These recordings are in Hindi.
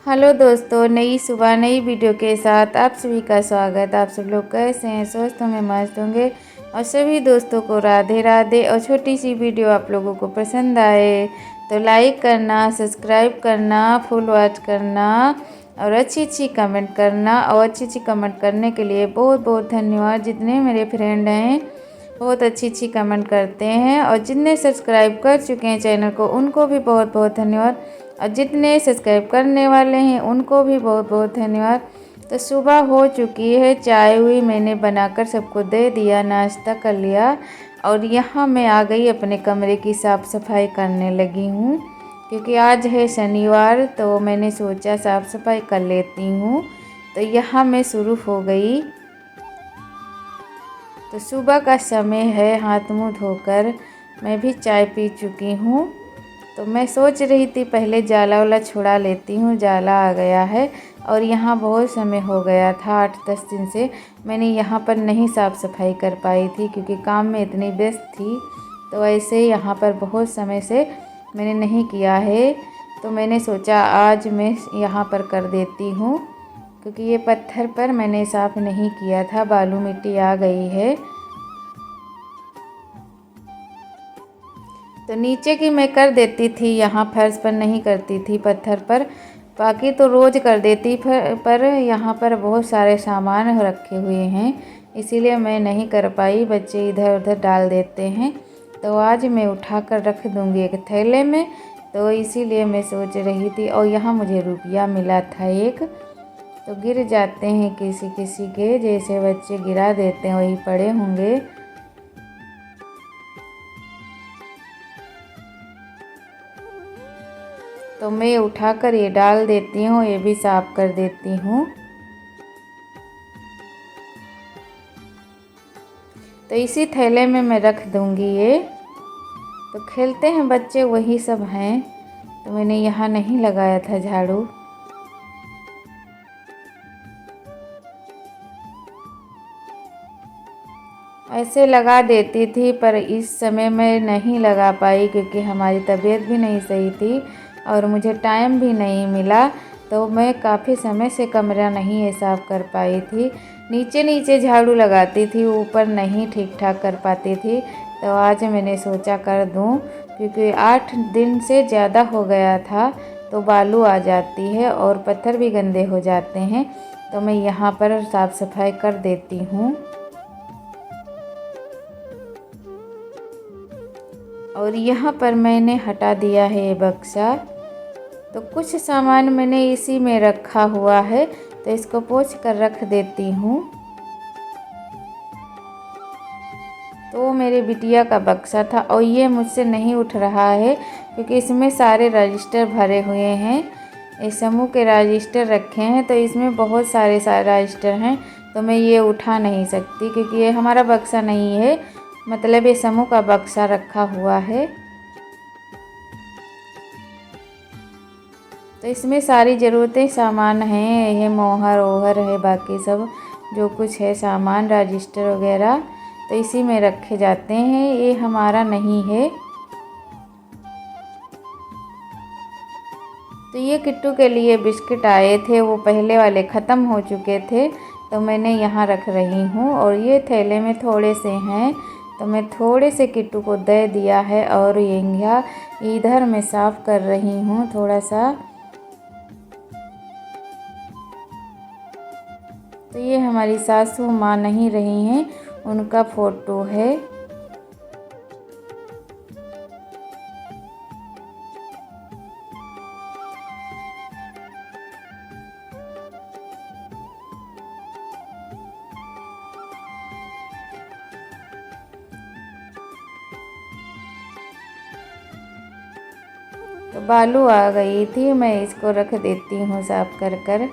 हेलो दोस्तों, नई सुबह नई वीडियो के साथ आप सभी का स्वागत। आप सब लोग कैसे हैं? स्वस्थ होंगे, मस्त होंगे। और सभी दोस्तों को राधे राधे। और छोटी सी वीडियो आप लोगों को पसंद आए तो लाइक करना, सब्सक्राइब करना, फुल वॉच करना और अच्छी अच्छी कमेंट करना। और अच्छी अच्छी कमेंट करने के लिए बहुत बहुत धन्यवाद। जितने मेरे फ्रेंड हैं बहुत अच्छी अच्छी कमेंट करते हैं, और जितने सब्सक्राइब कर चुके हैं चैनल को उनको भी बहुत बहुत धन्यवाद, और जितने सब्सक्राइब करने वाले हैं उनको भी बहुत बहुत धन्यवाद। तो सुबह हो चुकी है, चाय हुई मैंने बनाकर सबको दे दिया, नाश्ता कर लिया। और यहाँ मैं आ गई अपने कमरे की साफ़ सफाई करने लगी हूँ, क्योंकि आज है शनिवार तो मैंने सोचा साफ़ सफाई कर लेती हूँ। तो यहाँ मैं शुरू हो गई। तो सुबह का समय है, हाथ मुँह धोकर मैं भी चाय पी चुकी हूँ। तो मैं सोच रही थी पहले जाला वाला छुड़ा लेती हूँ, जाला आ गया है। और यहाँ बहुत समय हो गया था, 8-10 दिन से मैंने यहाँ पर नहीं साफ़ सफाई कर पाई थी, क्योंकि काम में इतनी व्यस्त थी। तो ऐसे यहाँ पर बहुत समय से मैंने नहीं किया है। तो मैंने सोचा आज मैं यहाँ पर कर देती हूँ, क्योंकि ये पत्थर पर मैंने साफ़ नहीं किया था, बालू मिट्टी आ गई है। तो नीचे की मैं कर देती थी, यहाँ फर्श पर नहीं करती थी, पत्थर पर। बाकी तो रोज़ कर देती, पर यहाँ पर बहुत सारे सामान रखे हुए हैं, इसीलिए मैं नहीं कर पाई। बच्चे इधर उधर डाल देते हैं, तो आज मैं उठा कर रख दूँगी एक थैले में। तो इसीलिए मैं सोच रही थी। और यहाँ मुझे रुपया मिला था एक, तो गिर जाते हैं किसी किसी के, जैसे बच्चे गिरा देते हैं वही पड़े होंगे। तो मैं उठाकर ये डाल देती हूँ, ये भी साफ़ कर देती हूँ। तो इसी थैले में मैं रख दूँगी ये। तो खेलते हैं बच्चे, वही सब हैं। तो मैंने यहाँ नहीं लगाया था झाड़ू। ऐसे लगा देती थी, पर इस समय मैं नहीं लगा पाई, क्योंकि हमारी तबीयत भी नहीं सही थी और मुझे टाइम भी नहीं मिला। तो मैं काफ़ी समय से कमरा नहीं साफ़ कर पाई थी। नीचे नीचे झाड़ू लगाती थी, ऊपर नहीं ठीक ठाक कर पाती थी। तो आज मैंने सोचा कर दूं, क्योंकि 8 दिन से ज़्यादा हो गया था, तो बालू आ जाती है और पत्थर भी गंदे हो जाते हैं। तो मैं यहाँ पर साफ़ सफाई कर देती हूँ। और यहाँ पर मैंने हटा दिया है ये बक्सा। तो कुछ सामान मैंने इसी में रखा हुआ है, तो इसको पोंछ कर रख देती हूँ। तो मेरे बिटिया का बक्सा था, और ये मुझसे नहीं उठ रहा है, क्योंकि इसमें सारे रजिस्टर भरे हुए हैं। इस समूह के रजिस्टर रखे हैं, तो इसमें बहुत सारे रजिस्टर हैं। तो मैं ये उठा नहीं सकती, क्योंकि ये हमारा बक्सा नहीं है, मतलब ये समूह का बक्सा रखा हुआ है। तो इसमें सारी ज़रूरतें सामान हैं, ये मोहर ओहर है, बाकी सब जो कुछ है सामान, रजिस्टर वगैरह, तो इसी में रखे जाते हैं, ये हमारा नहीं है। तो ये किट्टू के लिए बिस्किट आए थे, वो पहले वाले ख़त्म हो चुके थे, तो मैंने यहाँ रख रही हूँ। और ये थैले में थोड़े से हैं, तो मैं थोड़े से किट्टू को दे दिया है। और ये इधर मैं साफ़ कर रही हूँ थोड़ा सा। तो ये हमारी सासू माँ नहीं रही हैं, उनका फ़ोटो है। तो बालू आ गई थी, मैं इसको रख देती हूँ साफ़ कर कर।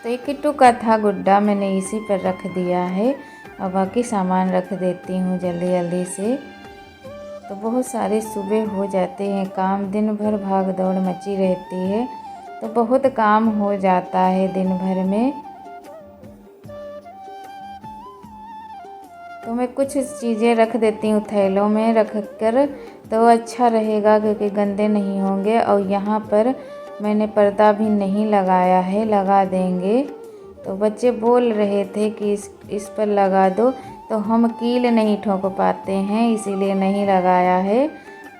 तो ये किट्टू का था गुड्डा, मैंने इसी पर रख दिया है और बाकी सामान रख देती हूँ जल्दी जल्दी से। तो बहुत सारे सुबह हो जाते हैं काम, दिन भर भाग दौड़ मची रहती है, तो बहुत काम हो जाता है दिन भर में। तो मैं कुछ चीज़ें रख देती हूँ थैलों में रख कर, तो अच्छा रहेगा क्योंकि गंदे नहीं होंगे। और यहाँ पर मैंने पर्दा भी नहीं लगाया है, लगा देंगे। तो बच्चे बोल रहे थे कि इस पर लगा दो, तो हम कील नहीं ठोक पाते हैं इसीलिए नहीं लगाया है,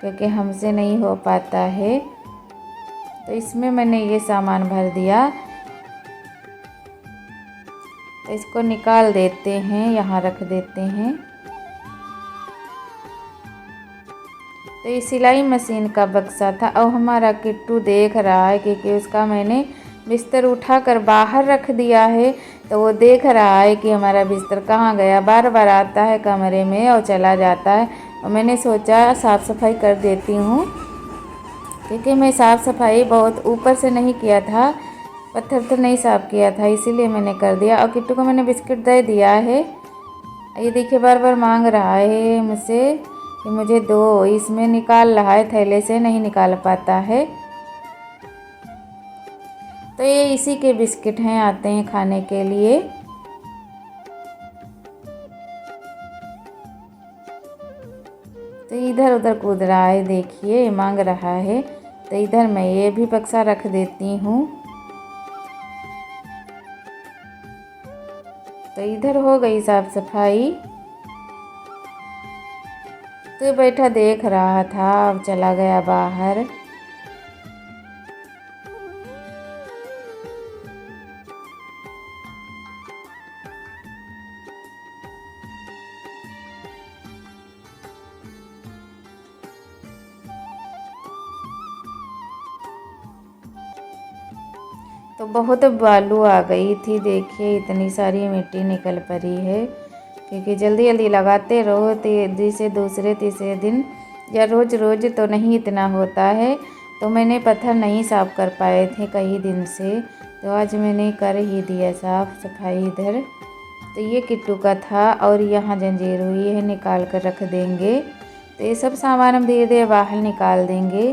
क्योंकि हमसे नहीं हो पाता है। तो इसमें मैंने ये सामान भर दिया, तो इसको निकाल देते हैं, यहाँ रख देते हैं। तो ये सिलाई मशीन का बक्सा था और हमारा किट्टू देख रहा है क्योंकि उसका मैंने बिस्तर उठाकर बाहर रख दिया है। तो वो देख रहा है कि हमारा बिस्तर कहाँ गया, बार बार आता है कमरे में और चला जाता है। और मैंने सोचा साफ़ सफाई कर देती हूँ, क्योंकि मैं साफ़ सफाई बहुत ऊपर से नहीं किया था, पत्थर तो नहीं साफ़ किया था, इसीलिए मैंने कर दिया। और किट्टू को मैंने बिस्किट दे दिया है, ये देखिए बार बार मांग रहा है मुझसे कि मुझे दो, इसमें निकाल रहा है, थैले से नहीं निकाल पाता है। तो ये इसी के बिस्किट हैं, आते हैं खाने के लिए। तो इधर उधर कूद रहा है, देखिए मांग रहा है। तो इधर मैं ये भी बक्सा रख देती हूँ। तो इधर हो गई साफ सफाई। तो बैठा देख रहा था, अब चला गया बाहर। तो बहुत बालू आ गई थी, देखिए इतनी सारी मिट्टी निकल पड़ी है, क्योंकि जल्दी जल्दी लगाते रहो दूसरे तीसरे दिन या रोज़ रोज़ तो नहीं इतना होता है। तो मैंने पत्थर नहीं साफ़ कर पाए थे कई दिन से, तो आज मैंने कर ही दिया साफ़ सफाई इधर। तो ये किट्टू का था और यहाँ जंजीर हुई है, निकाल कर रख देंगे। तो ये सब सामान हम धीरे धीरे बाहर निकाल देंगे,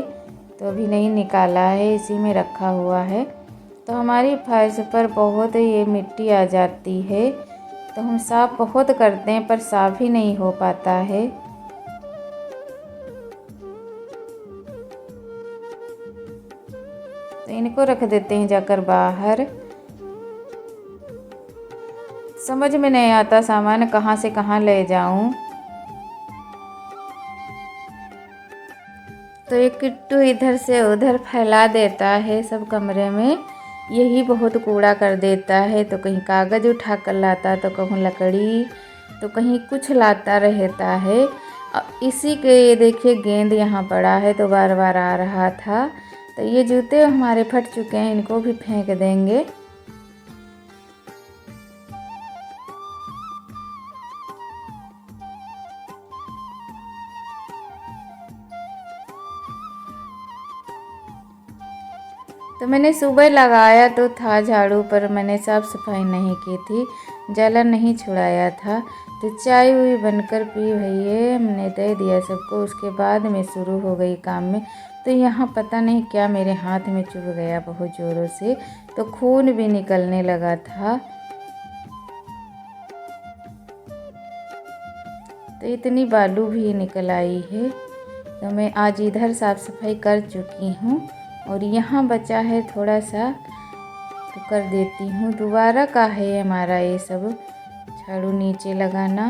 तो अभी नहीं निकाला है, इसी में रखा हुआ है। तो हमारी फर्श पर बहुत ये मिट्टी आ जाती है, तो हम साफ़ बहुत करते हैं पर साफ़ ही नहीं हो पाता है। तो इनको रख देते हैं जाकर बाहर। समझ में नहीं आता सामान कहाँ से कहाँ ले जाऊं। तो ये किट्टू इधर से उधर फैला देता है सब कमरे में, यही बहुत कूड़ा कर देता है। तो कहीं कागज़ उठा कर लाता, तो कहीं लकड़ी, तो कहीं कुछ लाता रहता है। इसी के ये देखिए गेंद यहाँ पड़ा है, तो बार बार आ रहा था। तो ये जूते हमारे फट चुके हैं, इनको भी फेंक देंगे। तो मैंने सुबह लगाया तो था झाड़ू, पर मैंने साफ़ सफाई नहीं की थी, जलन नहीं छुड़ाया था। तो चाय हुई बनकर पी भैया, मैंने दे दिया सबको। उसके बाद मैं शुरू हो गई काम में। तो यहाँ पता नहीं क्या मेरे हाथ में चुभ गया बहुत ज़ोरों से, तो खून भी निकलने लगा था। तो इतनी बालू भी निकल आई है। तो मैं आज इधर साफ़ सफाई कर चुकी हूँ और यहाँ बचा है थोड़ा सा, तो कर देती हूँ। दोबारा का है हमारा ये सब झाड़ू नीचे लगाना।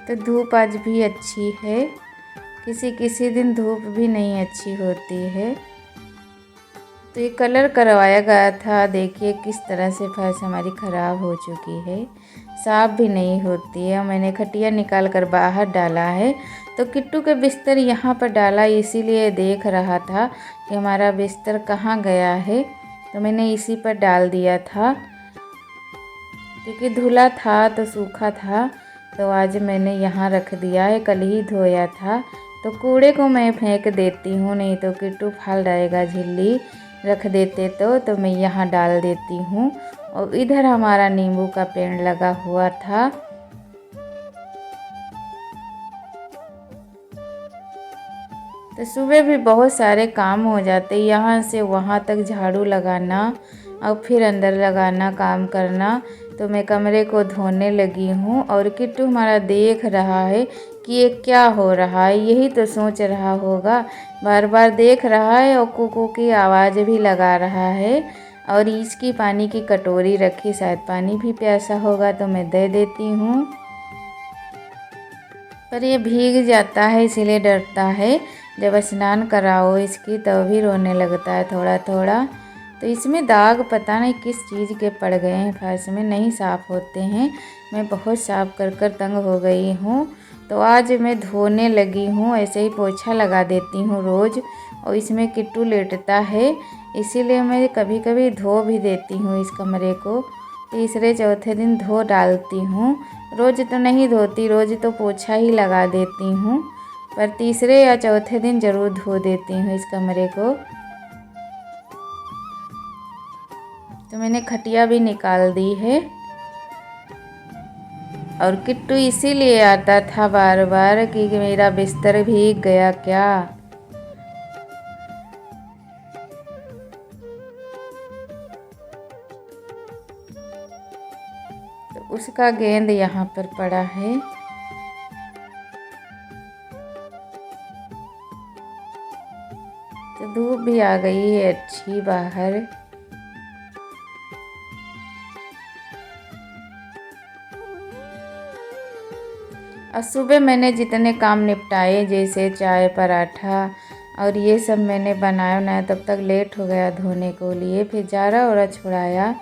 तो धूप आज भी अच्छी है, किसी किसी दिन धूप भी नहीं अच्छी होती है। तो ये कलर करवाया गया था, देखिए किस तरह से फर्श हमारी ख़राब हो चुकी है, साफ़ भी नहीं होती है। मैंने खटिया निकाल कर बाहर डाला है। तो किट्टू के बिस्तर यहाँ पर डाला, इसीलिए देख रहा था कि हमारा बिस्तर कहाँ गया है। तो मैंने इसी पर डाल दिया था, क्योंकि धुला था तो सूखा था, तो आज मैंने यहाँ रख दिया है, कल ही धोया था। तो कूड़े को मैं फेंक देती हूँ, नहीं तो किट्टू फाल जाएगा झिल्ली। रख देते तो मैं यहाँ डाल देती हूँ। और इधर हमारा नींबू का पेड़ लगा हुआ था। तो सुबह भी बहुत सारे काम हो जाते, यहाँ से वहाँ तक झाड़ू लगाना और फिर अंदर लगाना, काम करना। तो मैं कमरे को धोने लगी हूँ और किट्टू हमारा देख रहा है कि ये क्या हो रहा है, यही तो सोच रहा होगा। बार बार देख रहा है और कुकू की आवाज़ भी लगा रहा है। और इसकी पानी की कटोरी रखी, शायद पानी भी प्यासा होगा तो मैं दे देती हूँ। पर ये भीग जाता है इसीलिए डरता है। जब स्नान कराओ इसकी तब भी रोने लगता है थोड़ा थोड़ा। तो इसमें दाग पता नहीं किस चीज़ के पड़ गए हैं, फर्श में नहीं साफ़ होते हैं। मैं बहुत साफ़ कर कर तंग हो गई हूँ। तो आज मैं धोने लगी हूँ, ऐसे ही पोछा लगा देती हूँ रोज़। और इसमें किट्टू लेटता है, इसीलिए मैं कभी कभी धो भी देती हूँ इस कमरे को। तीसरे चौथे दिन धो डालती हूँ। रोज़ तो नहीं धोती, रोज़ तो पोछा ही लगा देती हूँ, पर तीसरे या चौथे दिन ज़रूर धो देती हूँ इस कमरे को। तो मैंने खटिया भी निकाल दी है। और किट्टू इसीलिए आता था बार बार कि मेरा बिस्तर भीग गया क्या। तो उसका गेंद यहाँ पर पड़ा है। तो धूप भी आ गई है अच्छी बाहर। और सुबह मैंने जितने काम निपटाए, जैसे चाय पराठा और ये सब मैंने बनाया तब तक लेट हो गया धोने को लिए। फिर जारा ओरा छुड़ाया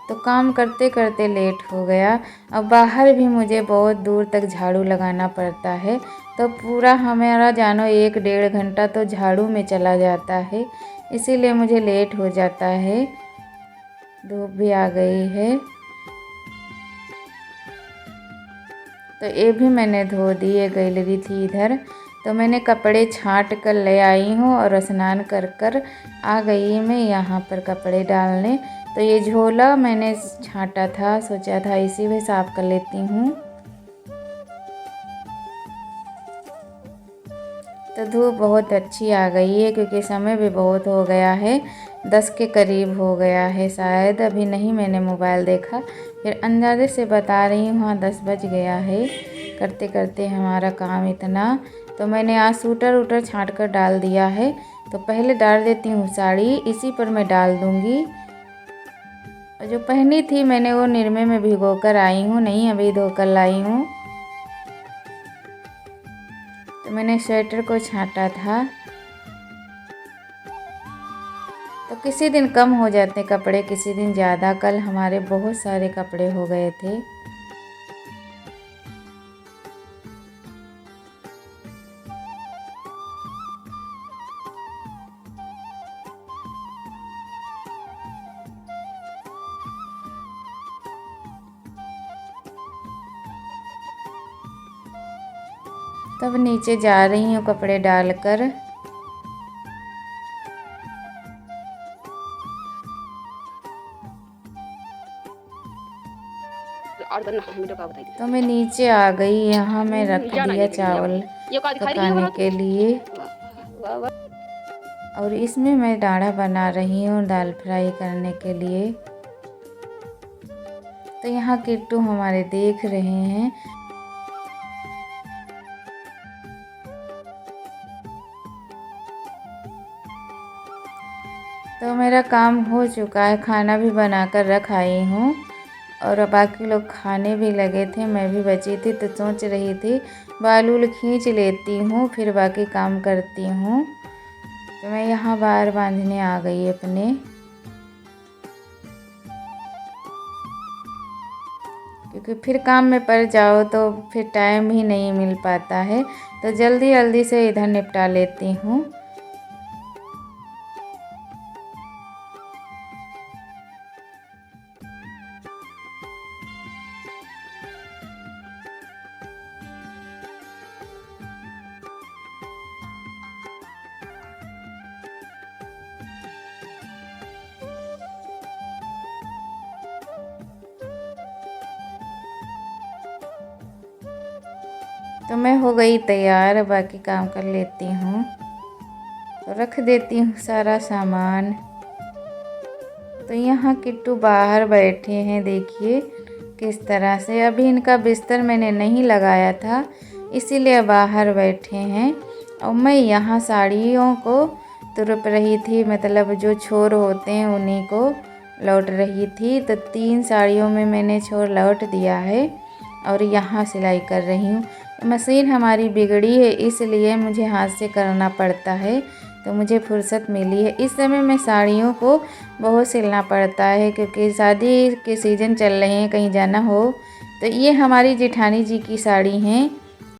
तो काम करते करते लेट हो गया। अब बाहर भी मुझे बहुत दूर तक झाड़ू लगाना पड़ता है, तो पूरा हमारा जानो 1-1.5 घंटा तो झाड़ू में चला जाता है, इसीलिए मुझे लेट हो जाता है। धूप भी आ गई है। तो ये भी मैंने धो दी, ये गैलरी थी इधर। तो मैंने कपड़े छांट कर ले आई हूँ और स्नान कर कर आ गई मैं यहाँ पर कपड़े डालने। तो ये झोला मैंने छांटा था, सोचा था इसी में साफ़ कर लेती हूँ। तो धूप बहुत अच्छी आ गई है, क्योंकि समय भी बहुत हो गया है, 10 के करीब हो गया है शायद। अभी नहीं मैंने मोबाइल देखा, फिर अंदाजे से बता रही हूँ, हाँ 10 बज गया है। करते करते हमारा काम इतना। तो मैंने आज सूटर वूटर छाँट कर डाल दिया है। तो पहले डाल देती हूँ साड़ी, इसी पर मैं डाल दूँगी। और जो पहनी थी मैंने वो निरमे में भिगो कर आई हूँ, नहीं अभी धोकर लाई हूँ। तो मैंने स्वेटर को छांटा था। तो किसी दिन कम हो जाते कपड़े, किसी दिन ज़्यादा। कल हमारे बहुत सारे कपड़े हो गए थे। तब नीचे जा रही हूँ कपड़े डालकर। तो मैं नीचे आ गई, यहाँ मैं रख दिया चावल पकाने के लिए। और इसमें मैं डाढ़ा बना रही हूँ दाल फ्राई करने के लिए। तो यहाँ किट्टू हमारे देख रहे हैं। तो मेरा काम हो चुका है, खाना भी बनाकर रख आई हूँ और बाकी लोग खाने भी लगे थे, मैं भी बची थी। तो सोच रही थी बाल उल खींच लेती हूँ, फिर बाकी काम करती हूँ। तो मैं यहाँ बार बांधने आ गई अपने, क्योंकि फिर काम में पड़ जाओ तो फिर टाइम ही नहीं मिल पाता है। तो जल्दी जल्दी से इधर निपटा लेती हूँ। तो मैं हो गई तैयार, बाकी काम कर लेती हूँ। तो रख देती हूँ सारा सामान। तो यहाँ किट्टू बाहर बैठे हैं, देखिए किस तरह से। अभी इनका बिस्तर मैंने नहीं लगाया था, इसीलिए बाहर बैठे हैं। और मैं यहाँ साड़ियों को तुरप रही थी, मतलब जो छोर होते हैं उन्हीं को लौट रही थी। तो 3 साड़ियों में मैंने छोर लौट दिया है और यहाँ सिलाई कर रही हूँ। मशीन हमारी बिगड़ी है, इसलिए मुझे हाथ से करना पड़ता है। तो मुझे फुर्सत मिली है। इस समय मैं साड़ियों को बहुत सिलना पड़ता है, क्योंकि शादी के सीज़न चल रहे हैं, कहीं जाना हो। तो ये हमारी जेठानी जी की साड़ी हैं,